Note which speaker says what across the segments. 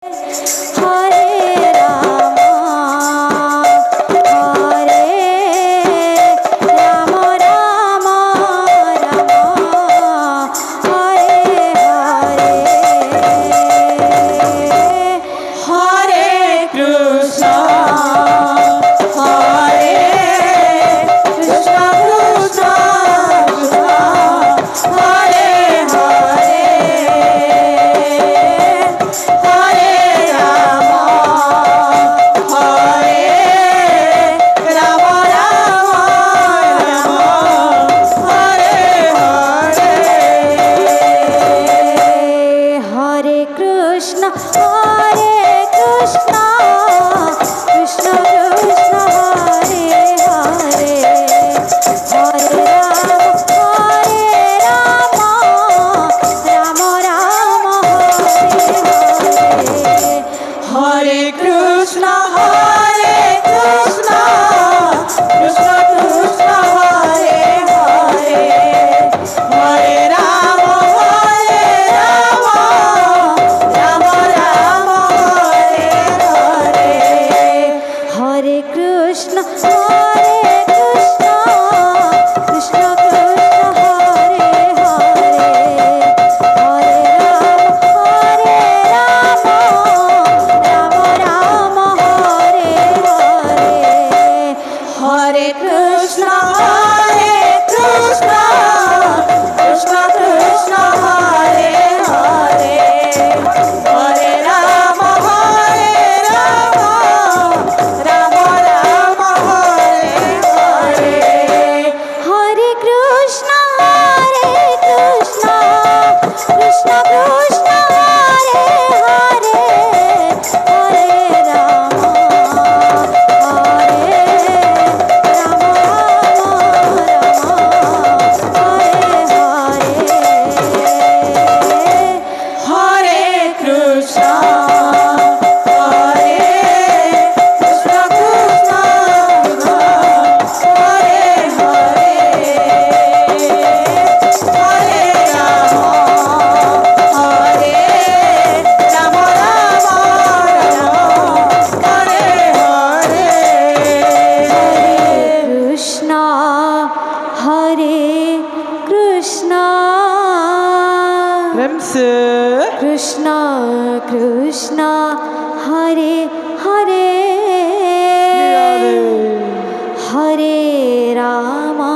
Speaker 1: Hare Rama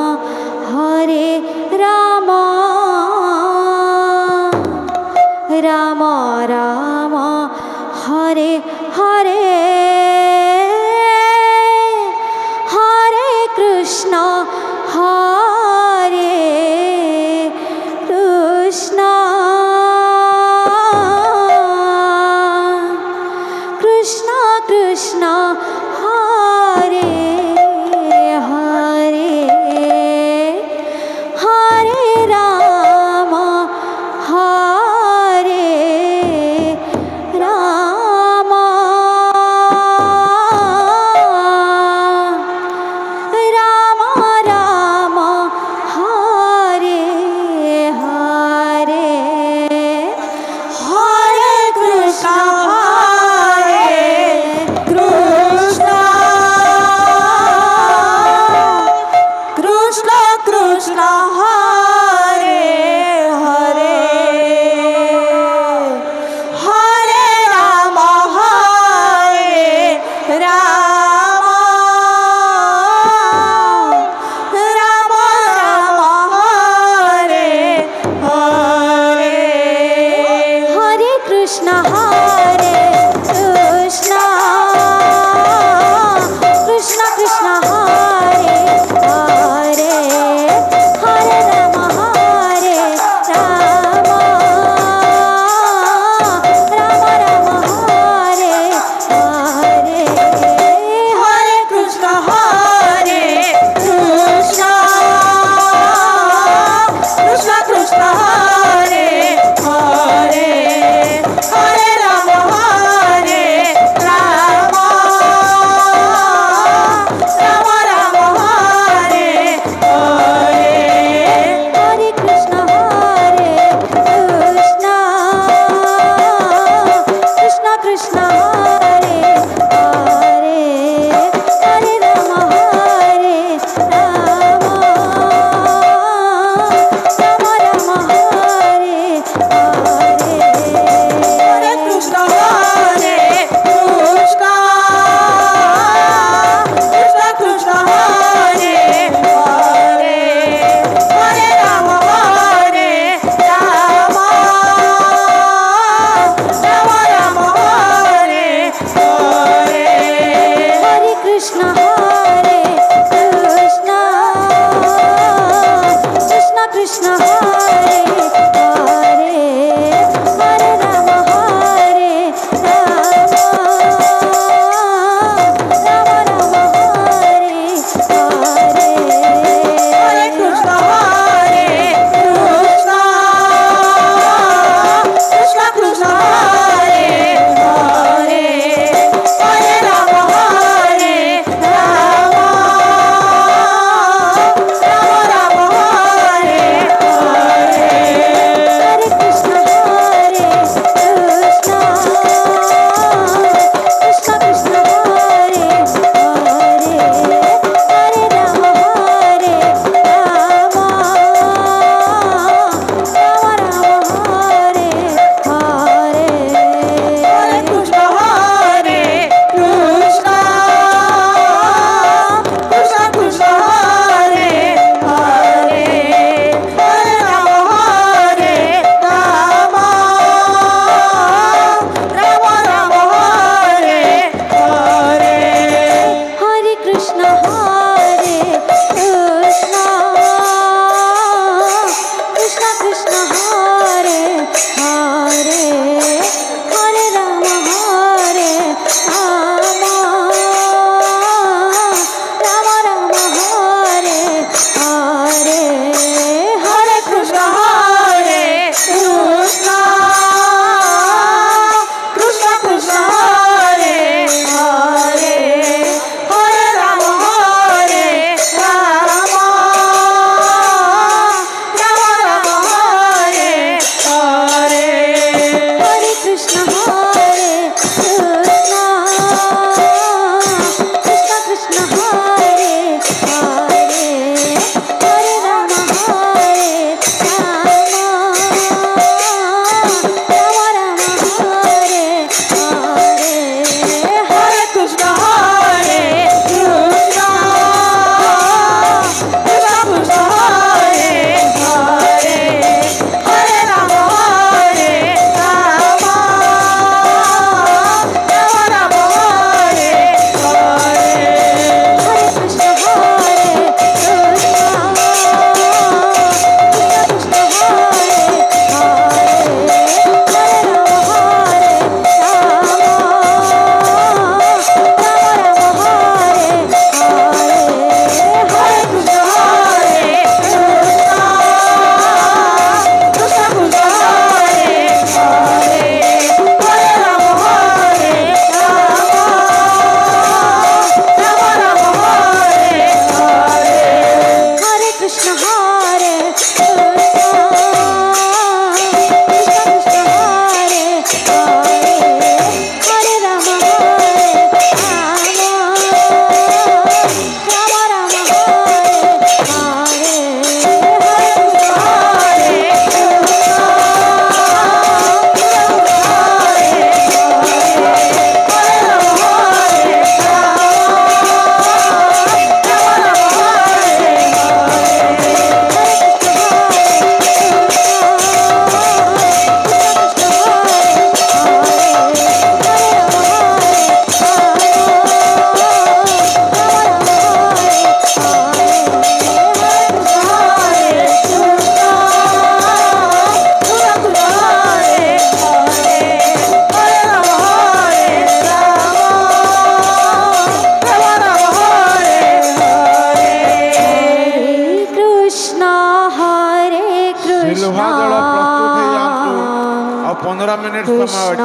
Speaker 1: 15 minute समय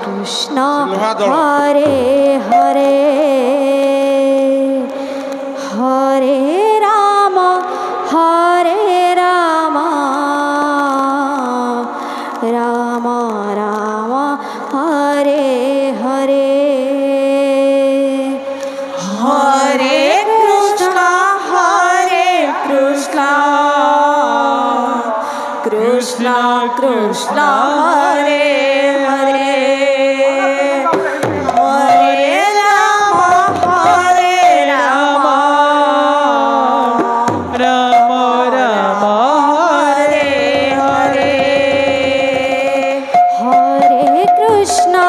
Speaker 2: Krishna Hare Hare Hare Ram Ram Ram Hare Hare.
Speaker 3: Krishna Hare Hare Hare Rama Hare Rama Rama Rama Hare Hare
Speaker 2: Hare Krishna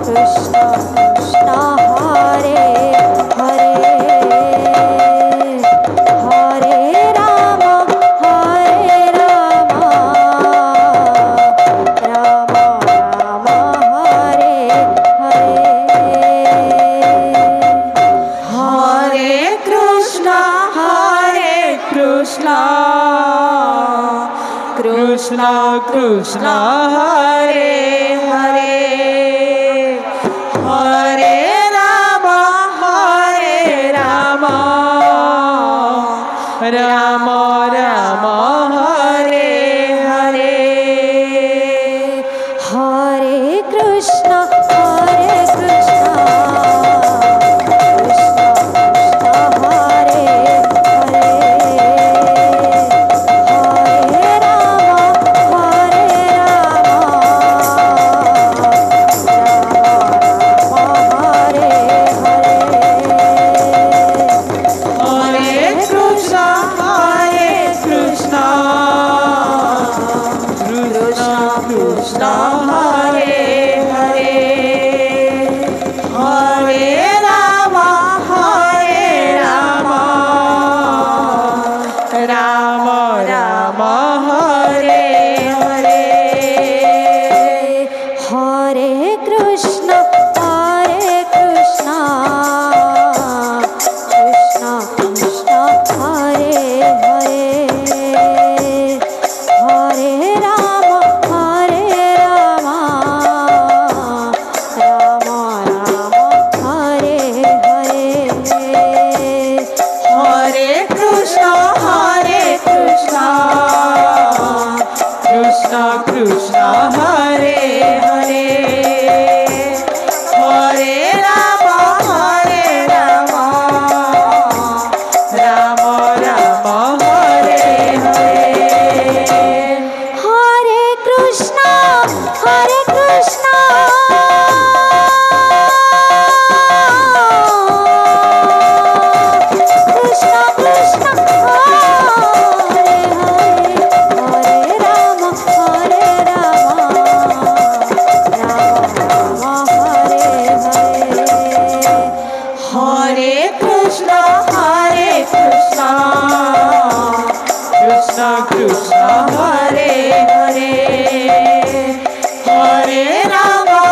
Speaker 2: Krishna Krishna Hare Hare Hare Rama Rama Rama Hare Hare
Speaker 3: Hare Krishna Krishna Krishna Hare Hare Hare Rama Rama Rama Hare Hare
Speaker 2: Hare Krishna Krishna Hare Hare Hare Rama Hare
Speaker 3: Krishna Krishna Hare Hare Hare Rama Rama Rama Hare Hare
Speaker 2: Hare Krishna Krishna Krishna Hare Hare Hare Rama Rama Rama Hare Hare
Speaker 3: Hare Krishna Krishna Krishna Hare Hare Hare Rama Rama Rama Hare Hare
Speaker 2: Hare Krishna Krishna Krishna Hare Hare Hare Rama Rama Hare Hare
Speaker 3: Hare Krishna Krishna Krishna Hare Hare Hare Rama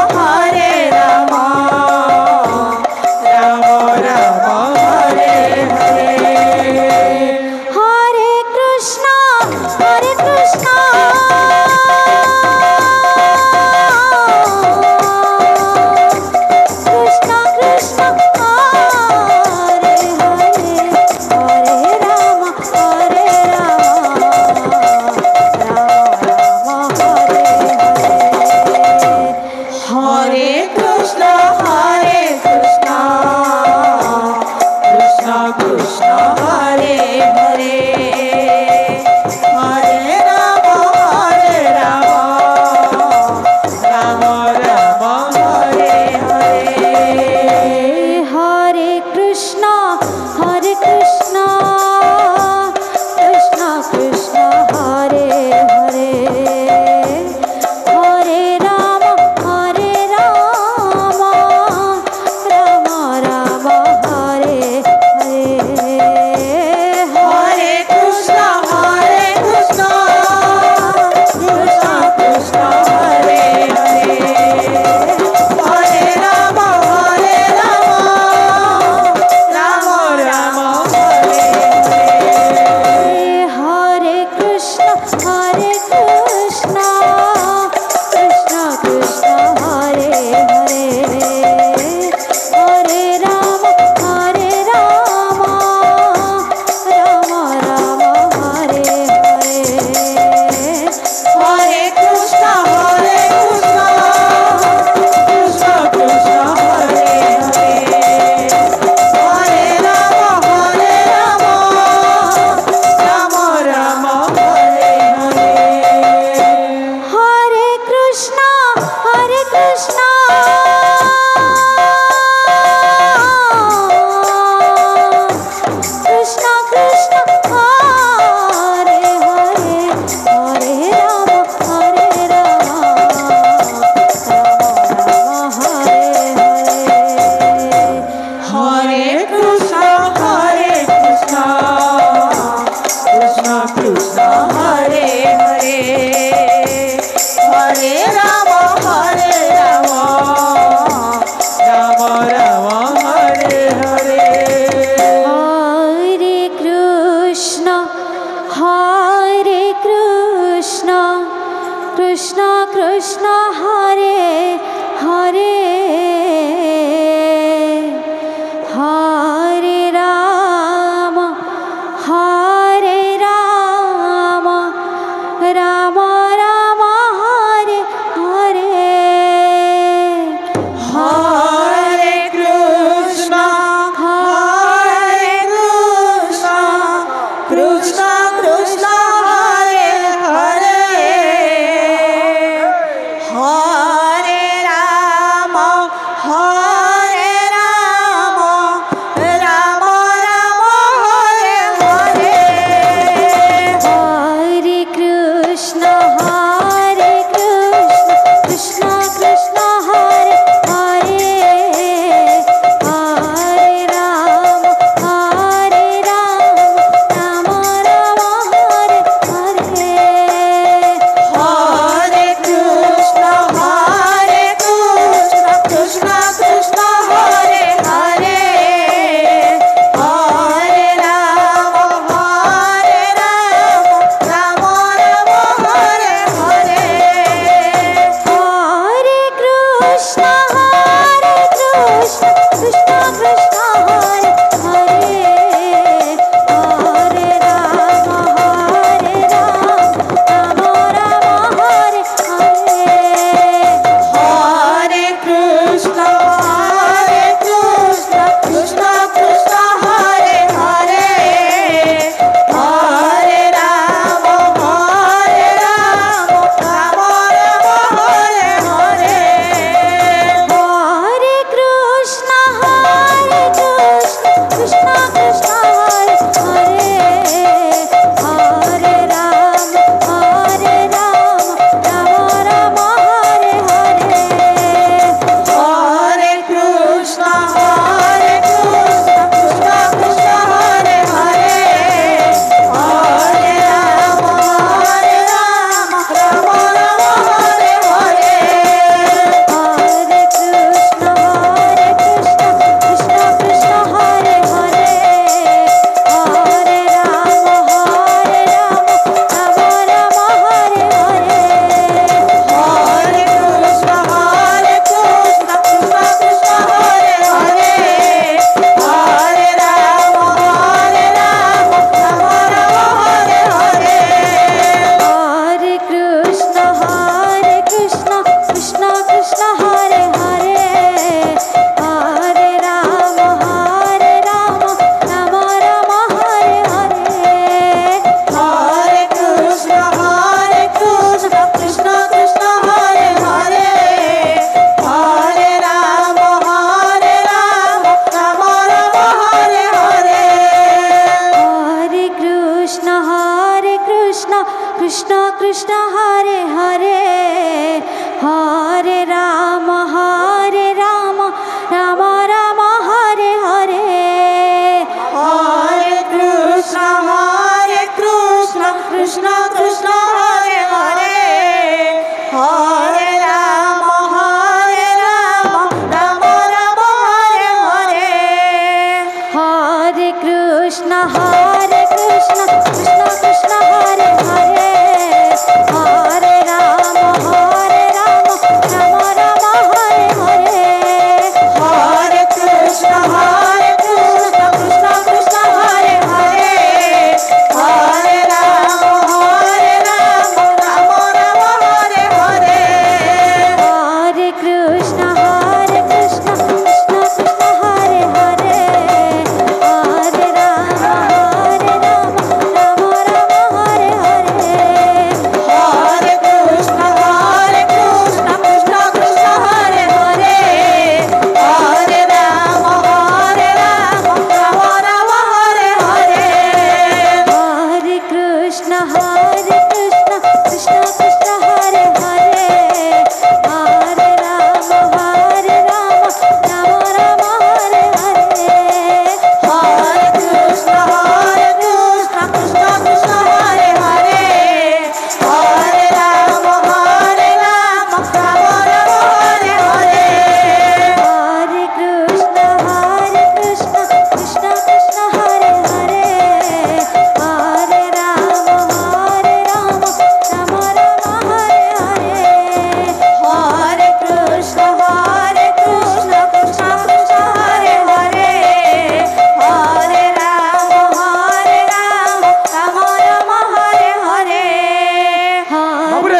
Speaker 2: Krishna Krishna Hare Hare Hare Ram Ram Ram Hare Hare
Speaker 3: Hare Krishna Krishna Krishna Hare Hare Hare Ram Ram Ram Hare Hare
Speaker 2: Hare Krishna Krishna Krishna Hare Hare Hare Ram Ram Ram Hare Hare
Speaker 3: Hare Krishna Krishna Krishna Hare Hare Hare Ram Ram Ram Hare Hare
Speaker 2: Hare Krishna Krishna Krishna Hare Hare Hare Ram Ram Ram Hare Hare
Speaker 3: Hare Krishna Krishna Krishna Hare Hare Hare Ram Ram Hare Hare
Speaker 2: Hare Krishna Krishna Krishna Hare Hare Hare Ram Ram Hare Hare
Speaker 3: Hare Krishna Krishna Krishna Hare Hare Hare Ram Ram Hare Hare
Speaker 2: Hare Krishna Krishna Krishna Hare Hare Hare Ram Ram Hare Hare
Speaker 3: Hare Krishna Krishna Krishna Hare Hare Hare Ram Hare Hare
Speaker 2: Hare Krishna Krishna Krishna Hare Hare Hare Ram Ram Ram Hare Hare
Speaker 3: Hare Krishna Krishna Krishna Hare Hare Hare Ram Hare Hare
Speaker 2: Hare Krishna Krishna Krishna Hare Hare Hare Ram Ram Hare Hare
Speaker 3: Hare Krishna Krishna Krishna Hare Hare Hare Ram Ram Hare Hare
Speaker 2: Hare Krishna Krishna Krishna Hare Hare Hare Ram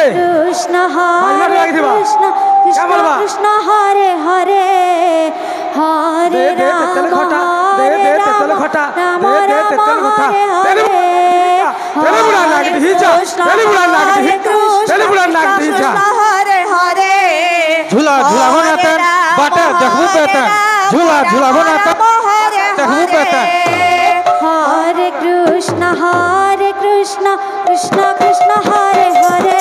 Speaker 2: Krishna
Speaker 4: मार
Speaker 2: हरे
Speaker 4: लगी थी बा।
Speaker 2: कृष्ण
Speaker 4: क्या बोल बा?
Speaker 2: कृष्ण हरे हरे हरे
Speaker 4: दे
Speaker 2: राम
Speaker 4: तेतल खटा दे
Speaker 2: हरे
Speaker 4: तेतल
Speaker 2: राम
Speaker 4: खटा
Speaker 2: राम
Speaker 4: दे
Speaker 2: राम
Speaker 4: तेतल खटा
Speaker 2: हरे
Speaker 4: तेरे बुला लाग दी जा तेरे बुला लाग दी तेरे बुला लाग दी जा
Speaker 3: हरे हरे
Speaker 4: झूला झूला बनाता बाटे देखबू पेता झूला झूला बनाता देखबू पेता
Speaker 2: हरे कृष्ण कृष्ण कृष्ण हरे हरे